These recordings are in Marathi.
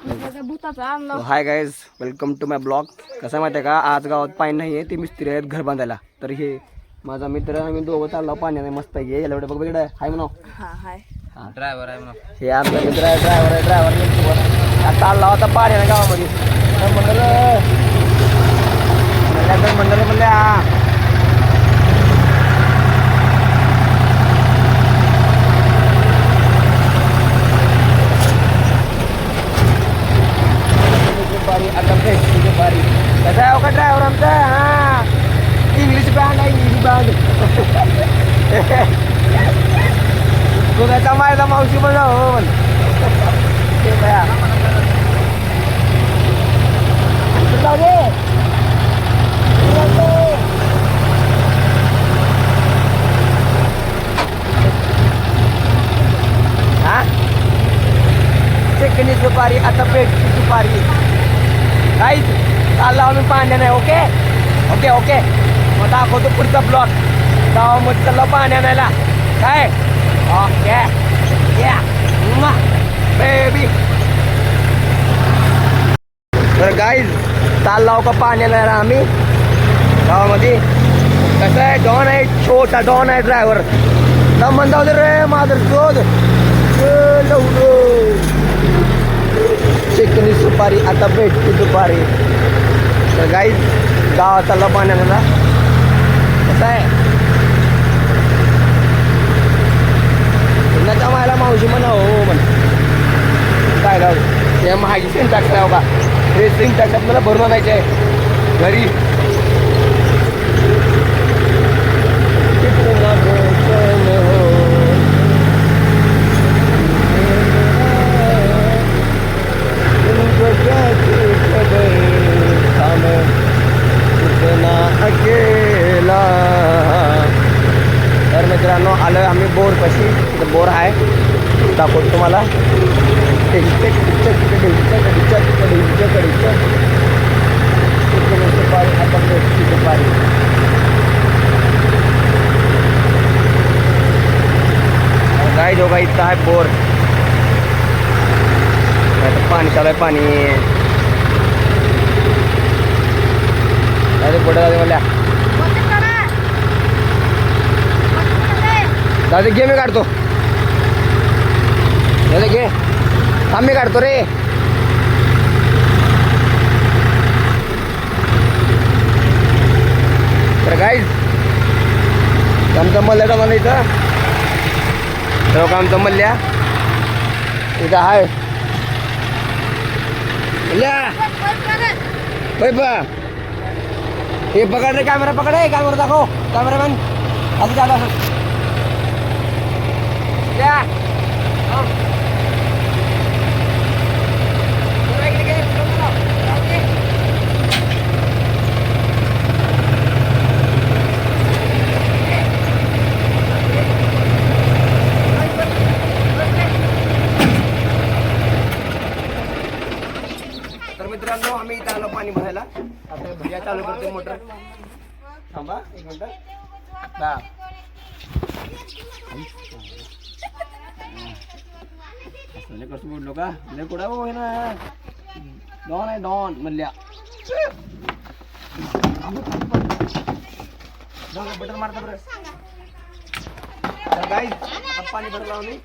High guys, welcome to my blog. कसं माहिती आहे का, आज गावात पाणी नाही आहे, ते मिस्त्री आहेत घर बांधायला. तर हे माझा मित्र आम्ही दोघं चाललो पाण्याने मस्त आहे. याला बघ बघ हाय म्हणा. ड्रायव्हर आहे म्हणा. हे आपला मित्र आहे, ड्रायव्हर चालला होता पाण्याने गावामध्ये. मंडळ म्हणल्या आता भेटली दुपारी. कसा आहे का ड्रायव्हर आमचा? हा, इंग्लिश बँड आहे, इंग्लिश बँड. गोव्याचा माझा मावशी पण हो हा. चिकनी दुपारी आता भेटली दुपारी. काहीच चालला आम्ही पाण्या नाही. Okay okay okay. मग दाखवतो पुढचा ब्लॉक. गावामध्ये चालला पाण्या नाहीला काय. ओके या बेबी. तर गाईज चालला का पाण्या नाही आम्ही गावामध्ये. कसं आहे, डॉन आहे, छोटा डॉन आहे ड्रायव्हर. दमन जाऊ दे रे माझं शोध. चिकनी सुपारी आता भेटते दुपारी. तर गाईज गावात चालला पाण्याला. कसं आहे, पुन्हा जमायला मावशी म्हणा हो म्हण. काय गाव ते महागी सिंटॅक्स राव का. हे सिंटॅक्स आपल्याला भरून आणायचे आहे घरी. तर मित्रांनो आलो आम्ही बोर पाशी. बोर आहे, दाखवतो तुम्हाला. दुपारी गाय जो गाय इथं आहे बोर. पाणी चालू आहे, पाणी. अरे पुढे जाऊ मला दादा. घे मी काढतो. दादा घे, थांब मी काढतो रे. तर गाईज आमचा मल्ल्या का मला इथं का आमचा मल्ल्या इथं आहे. हे पकड रे, कॅमेरा पकड. कॅमेरा दाखव, कॅमेरामॅन. असं जात असं तर मित्रांनो आम्ही इथं आलो पाणी भरायला. आता भैया चालू करते मोटर. थांबा एक मिनिट. कसं बोललो का लय कुठं हो ना. डॉन आहे डॉन म्हणल्या. बटर मारता बरं. तर गाईज आता पाणी भरलं आम्ही.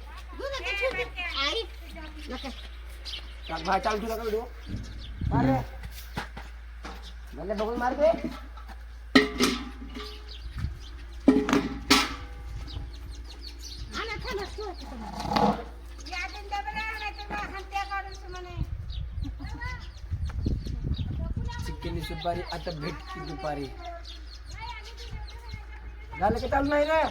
भाई चालू तुला का व्हिडिओ मार रे बघून मार दे. चिकनी सुपारी आता भेटती दुपारी. झालं का चालू नाही रे.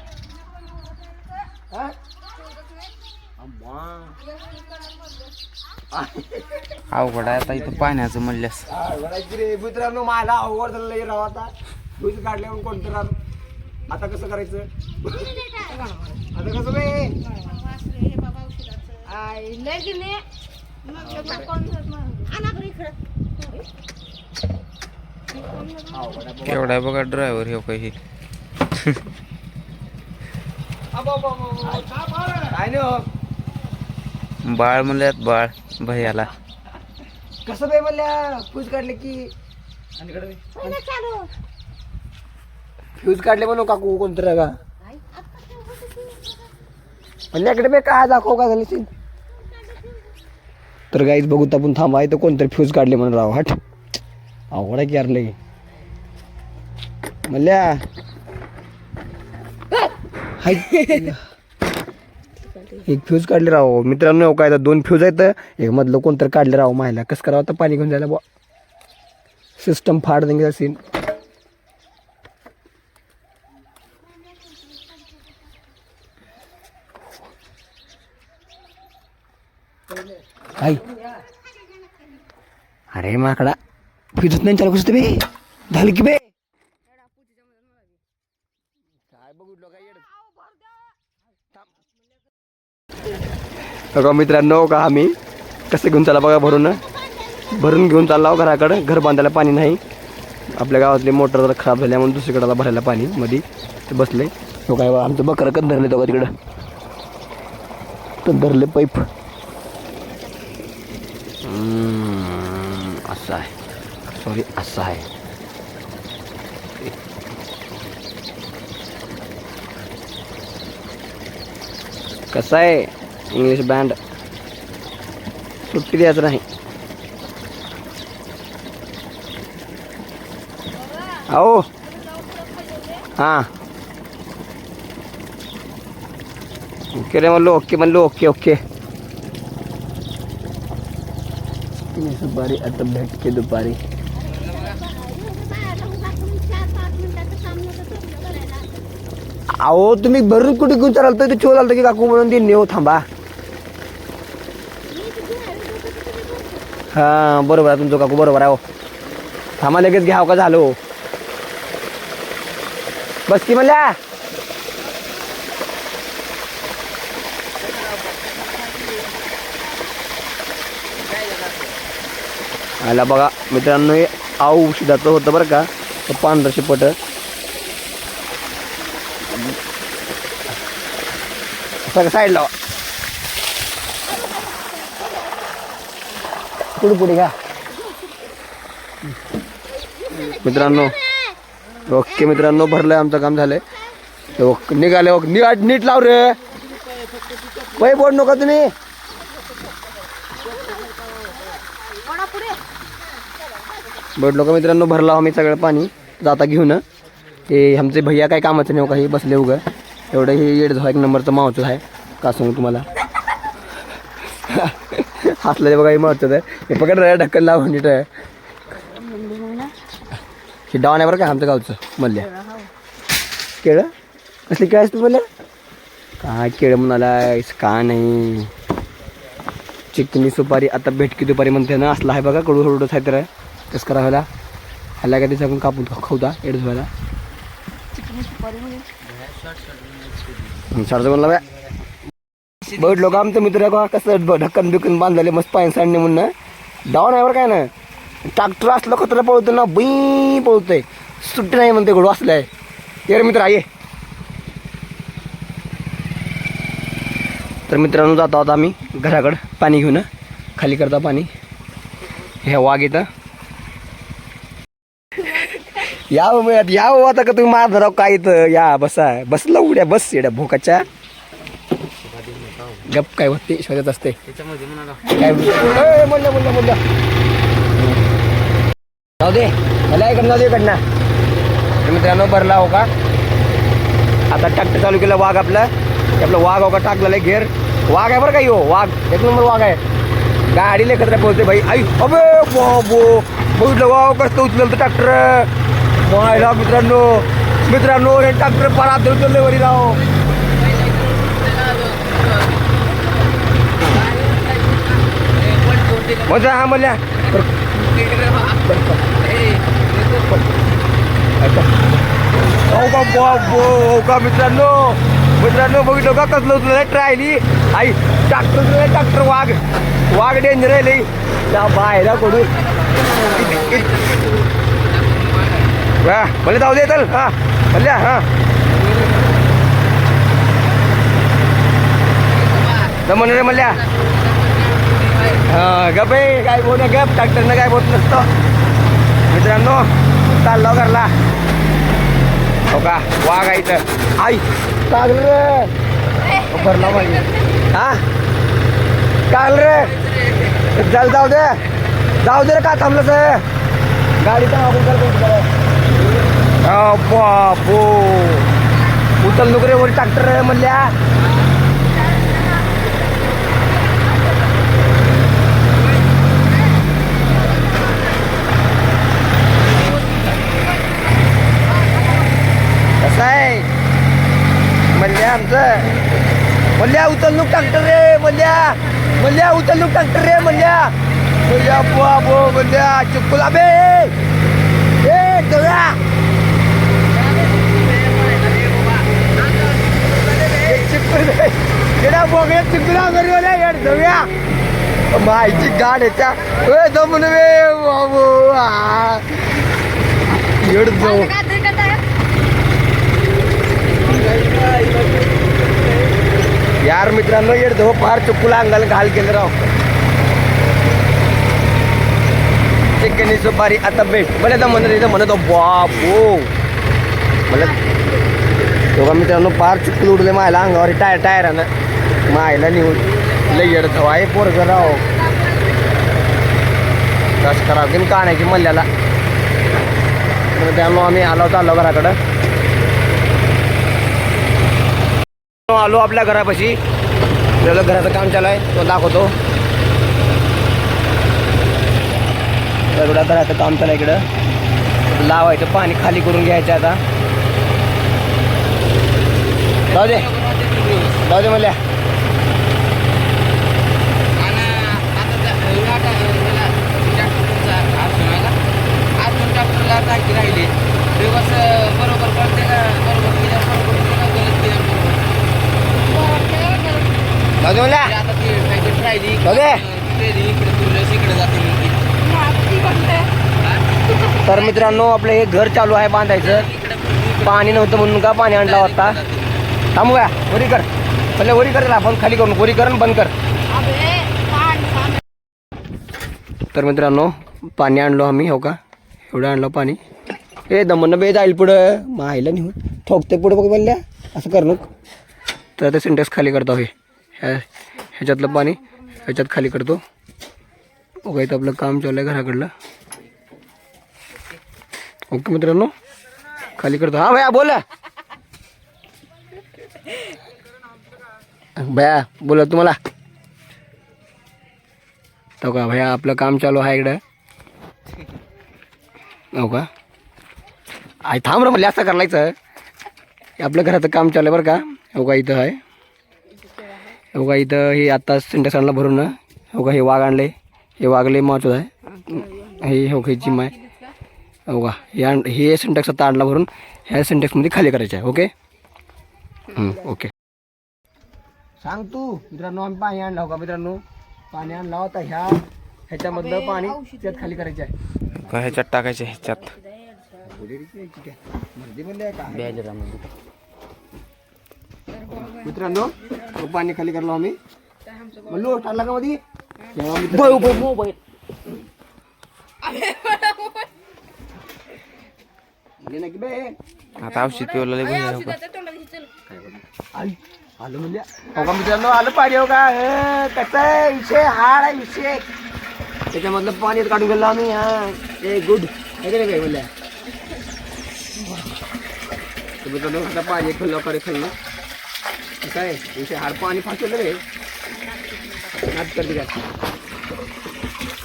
अवघड आहे आता इथं पाण्याचं म्हणल्यास. मित्रांनो मला अवघड झालं राव. आता दूध काढल्यावर कोणतं राव. आता कसं करायचं. आता कसं बे केवढा बघा ड्रायव्हर हे काही. काय नाही बाळ म्हणल्यात बाळ भैयाला. कसं बे म्हणल्या फ्यूज काढले की फ्यूज काढले म्हणून काकू कोणतरी का म्हणल्या इकडे बे काय दाखव का झाली सीन. तर गाईच बघू आपण थांबा इथं कोणतरी फ्यूज काढले म्हणून राव हट अवघड आहे की यार लई म्हणल्या हाय. एक फ्यूज काढले राव मित्रांनो काय तर 2 फ्यूज आहेत एक मधलं कोणतरी काढले राव मायला कसं करावं आता पाणी घेऊन जायला बुवा सिस्टम फाड देंगे सीन. आई अरे माकडा फ्यूजच नाही चालू कसं बे झालं की बे काय बघितलं काय बघा मित्रांनो का आम्ही कसं घेऊन चालला बघा भरून घेऊन चालला घराकडं. घर बांधायला पाणी नाही आपल्या गावातली मोटर जरा खराब झाल्या म्हणून दुसरीकडे भरायला पाणी मध्ये ते बसले तो काय आमचं बकरं कधी धरले तो का तिकडं तर धरले पाईप असं आहे सॉरी असं आहे. कसं आहे इंग्लिश बँड सुट्टी द्यायचं नाही. हो हां ओके रे म्हणलो ओके दुपारी आता भेटके दुपारी अहो तुम्ही भरून कुठे घेऊन चालाल तर चोल आलतो की काकू म्हणून ते नेऊ थांबा. हा बरोबर आहे तुमचं काकू बरोबर आहे हो थांबा लगेच घ्याव का झालो बस की म्हणल्या आला बघा मित्रांनो हे औषधाचं होतं बरं का पांढरं शिपट सगळं साईडला पुढे घ्या मित्रांनो. ओके मित्रांनो भरलंय आमचं काम झालंय निघाले नीट लाव रे पै बोर्ड नका तुम्ही बोर्ड लोक मित्रांनो भरला आम्ही सगळं पाणी जाता घेऊन हे आमचे भैया काय कामाचं नाही काही बसले उगं एवढं हे येड झालं 1 नंबरचं मावचं आहे का सांगू तुम्हाला हसलं बघा हे महत्वाचं आहे हे पकड रे ढक्कन लावून नीट आहे हे डाऊन आहे बरं का आमच्या गावचं मल्ल्या केळं कसली काय तू बोलल्या काय केळं म्हणालायस का नाही चिकनी सुपारी आता भेटकी दुपारी म्हणते ना असला आहे बघा कडू हळूच आहे तर कसं करा व्हायला ह्याला काय त्याच्याकडून कापून खाऊता एड धुवायला शाळेचं म्हणला बा बघ लोक आमचं मित्र का कसं ढक्कन बिकन बांधले मस्त पाय सांडणे म्हणून डाऊन आहे बरं काय ना ट्रॅक्टर असलं खतरा पळतो ना बी पळतोय सुट्टी नाही म्हणते कडू असलं आहे ये मित्र आहे तर मित्रांनो जातो आता आम्ही घराकडं पाणी घेऊन खाली करता पाणी हे वाघ येतं या आता का तुम्ही मार धराव काय इथं या बसला उड्या बस येड्या भोकाच्या गप काय होते शोधत असते काय बोलल्या जाऊ दे मला इकडनं जाऊ दे इकडनं मित्रांनो भरला हो का आता ट्रॅक्टर चालू केला वाघ आपलं वाघ हो का टाकलेला घेर वाघ आहे बरं का यो वाघ 1 नंबर वाघ आहे गाडी लेखत्र पोहोचते भाई आई अबे बाबो बघितलं वाव कसं उचललं तर ट्रॅक्टर मायला मित्रांनो हे ट्रॅक्टर पारात उचलले वरी राव मजा हा म्हणल्या हो का मित्रांनो बघितलं का कसलं उचललं ट्रायली आई ट्रॅक्टर वाघ डेंजर आहे लई त्या बायला कडू मला जाऊ दे चल हा मल्ल्या हा जमन रे मल्ल्या गप आहे काय बोल गप ट्रॅक्टरनं काय बोलत नसतं मित्रांनो. चाललो घरला. हो का वाघ आहे इथं आई कागल रे भरला पाहिजे हा कागल रे चल जाऊ दे रे का थांबलंच गाडीचा बापू उचल नको रे वर ट्रॅक्टर म्हणल्या. कसं आहे म्हणल्या आमचं म्हणल्या उचल नको ट्रॅक्टर रे म्हणल्या उचल नको ट्रॅक्टर रे म्हणल्या बाबो म्हणल्या चिपकुला बे ए दव्या चिपकुला बोगड्या चिपकुला करू दव्या माहिती गाड याच्या दमून वे बाबू एड जाऊ यार मित्रांनो येड जाऊ फार चुकूला अंगाला घाल केलं राव. चिकनी सुपारी आता भेट मला म्हणत बापू मला दोघा मित्रांनो फार चुकून उडले मायला अंगावर टायरानं मायला निघून लय येड जाऊ आहे पोरग राव. कस करावं की काढायची मल्ल्याला त्यामुळं आम्ही चाललो घराकडं. आलो आपल्या घरापाशी आपल्याला घराचं काम चालू आहे तो दाखवतो. एवढा घराचं काम चालू आहे इकडं लावायचं पाणी खाली करून घ्यायचं आता. जाऊ दे म्हणल्या राहिले तर मित्रांनो आपलं हे घर चालू आहे बांधायचं. पाणी नव्हतं म्हणून का पाणी आणला होता. थांबूया वरी कर पहिले वरी कर आपण खाली करून वरी कर बंद कर. तर मित्रांनो पाणी आणलो आम्ही हो का एवढं आणलं पाणी. ए दमन बे जाईल पुढं मायला निघून ठोकते पुढं बघ बोलल्या असं कर नको. तर ते सिंटेक्स खाली करतो हे ह्याच्यातलं पाणी ह्याच्यात खाली करतो. ओके इथं आपलं काम चालू आहे घराकडलं. ओके मित्रांनो खाली करतो. हा भैया बोला भैया बोला तुम्हाला तो का भैया आपलं काम चालू आहे इकडं. हो का आई थांब रे म्हणले असं करायचं. आपलं घराचं काम चालू आहे बरं का. हो का इथं आहे हो का इथं हे आत्ता सिंटेक्स आणला भरून ना. हो का हे वाघ आणले हे वाघले महत्वाचं आहे. हे हो का जिम आहे हो का हे सिंटेक्स आता आणला भरून ह्या सिंटेक्समध्ये खाली करायचं आहे. ओके ओके सांग तू मित्रांनो आम्ही पाणी आणला हो का मित्रांनो पाणी आणला होता ह्याच्यामधलं पाणी त्यात खाली करायचं आहे. का ह्याच्यात टाकायचे ह्याच्यात मित्रांनो पाणी खाली करलो आम्ही म्हणलो टाकला का मध्ये मोबाईल आता औषध पिवलं आलं म्हणजे हो का मित्रांनो आलं पाणी हो का कसं आहे विषय हाड आहे विषय. त्याच्यामधलं पाणी काढून गेलो आम्ही. हा ए गुड काय म्हणल्या मित्रांनो आता पाणी खाल्लं कडे खाल्लं काय विषय हाड पाणी फाटलं रे नाच करते काय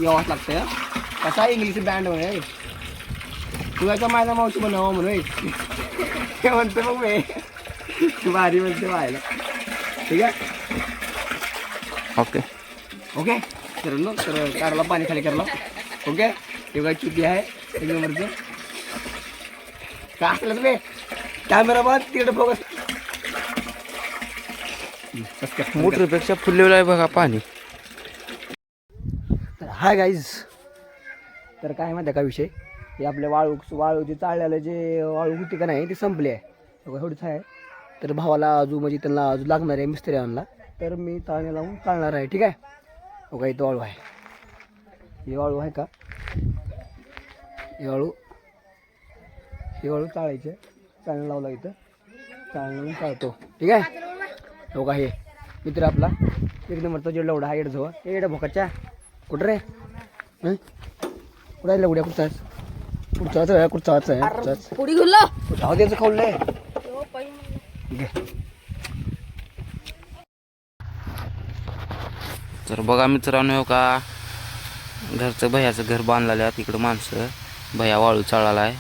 यावंच लागतं. कसा आहे इंग्लिश बँड म्हणे तुझ्या माझा मावशी म्हणावं म्हणून ते म्हणतो मग मी भारी म्हणते व्हायला. ठीक आहे ओके ओके तर काढला पाणी खाली करला. ओके हे काय चुकी आहे एक नंबरचं काय असलं तुम्ही कॅमेरा बघ तिकडे फोकस मोटरपेक्षा फुललेलं आहे बघा पाणी. तर हाय गाईज तर काय माहिती आहे का विषय हे आपल्या वाळू जे चाळलेलं जे वाळू होती का नाही ती संपली आहे एवढीच आहे. तर भावाला अजून म्हणजे त्यांना अजून लागणार आहे मिस्त्री आणला तर मी चाळण्या लावून चालणार आहे. ठीक आहे हो का इथं वाळू आहे. ही वाळू आहे का? ही वाळू चाळायचे. चाळण लावला इथं. चाळण चाळतो. ठीक आहे. हो का हे मित्र आपला एक नंबरचा जेवढा एवढा हा येड जवळ येड भोकाच्या कुठं रे कुठं आहे लवड्या कुठचाच कुठचाच आहे पुढी घुललो जाऊ द्यायचं खाल्लंय घे. तर बघा मित्रांनो हो का घरचं भैयाचं घर बांधलेलं आहे. तिकडं माणसं भैया वाळू चाळाला आहे.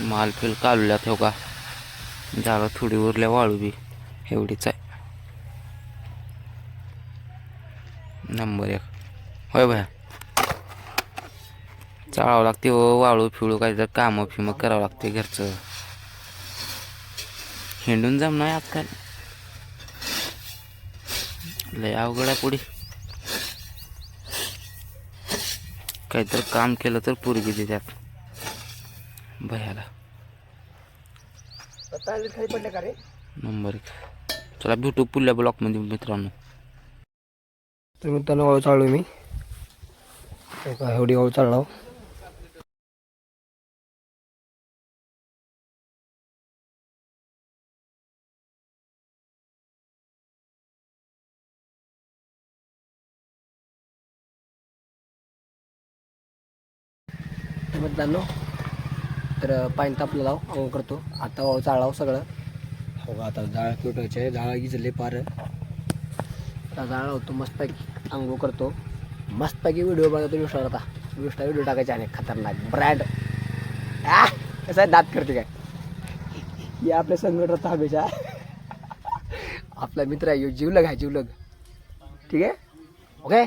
मालफिल कालुल्यात हो का झालं थोडी उरल्या वाळू बी एवढीच आहे. नंबर 1 होय भैया चाळावं लागते हो वाळू फिळू काही तर कामं फिमं करावं लागते घरचं. हिंडून जम नाही आजकाल लय अवघड आहे पुढे. काहीतरी काम केलं तर पोरगी देतात भैयाला. खाली पडले का रे? नंबर 1 चला भेटू पुढल्या ब्लॉकमध्ये मित्रांनो. तर मित्रांनो वाळू चाललो मी एवढी वाळू चाललो. मित्रांनो तर पाणी तापलं लाव अंघोळ करतो. आता वाळू चाळावं सगळं. हो का आता जाळ पेटवायचे आहे. जाळ गिजले पार. आता जाळ लावतो मस्तपैकी अंघोळ करतो. मस्तपैकी व्हिडिओ बघतो विष्टावर. आता व्हिडिओ टाकायचे आणि खतरनाक ब्रँड कसं आहे दात करते काय हे आपल्या संघटना हमेशा आपला मित्र आहे जीवलग आहे जीवलग. ठीक आहे ओके.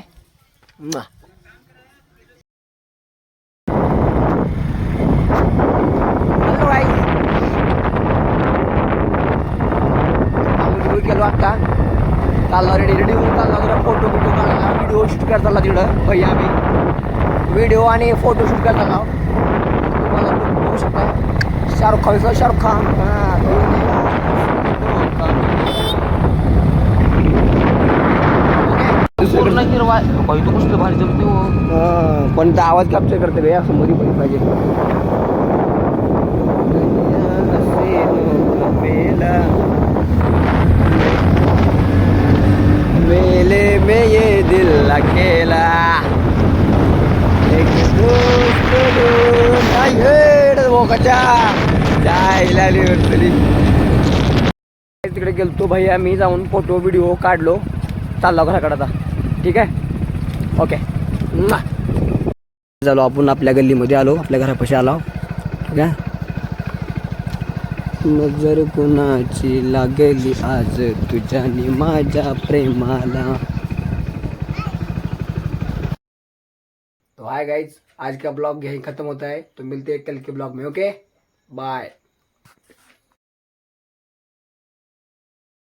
गेलो आता चालला रेडी होऊन चालला जरा फोटो बिटो काढला व्हिडिओ शूट करता चालला तिकडं भैया आम्ही व्हिडिओ आणि फोटो शूट करता लाव. तुम्हाला बघू शकता शाहरुख खान पूर्ण हिरवा तो कसलं भारी जमते हो. पण आवाज कॅप्चर करते भैया असं मध्ये पण पाहिजे. मेले में ये दिल अकेला एक दोस्त तिकडे गेलतो भैया मी जाऊन फोटो व्हिडिओ काढलो चाललो घराकडे आता. ठीक आहे ओके. झालो आपण आपल्या गल्लीमध्ये आलो आपल्या घरापाशी आलो. ठीक आहे. नजर कुणाची लागली आज तुझ्यानी माझ्या प्रेमाला. तो हाय गाइज आज का ब्लॉग यही खत्म होता है. तो मिलते हैं कल के ब्लॉग में. Okay bye.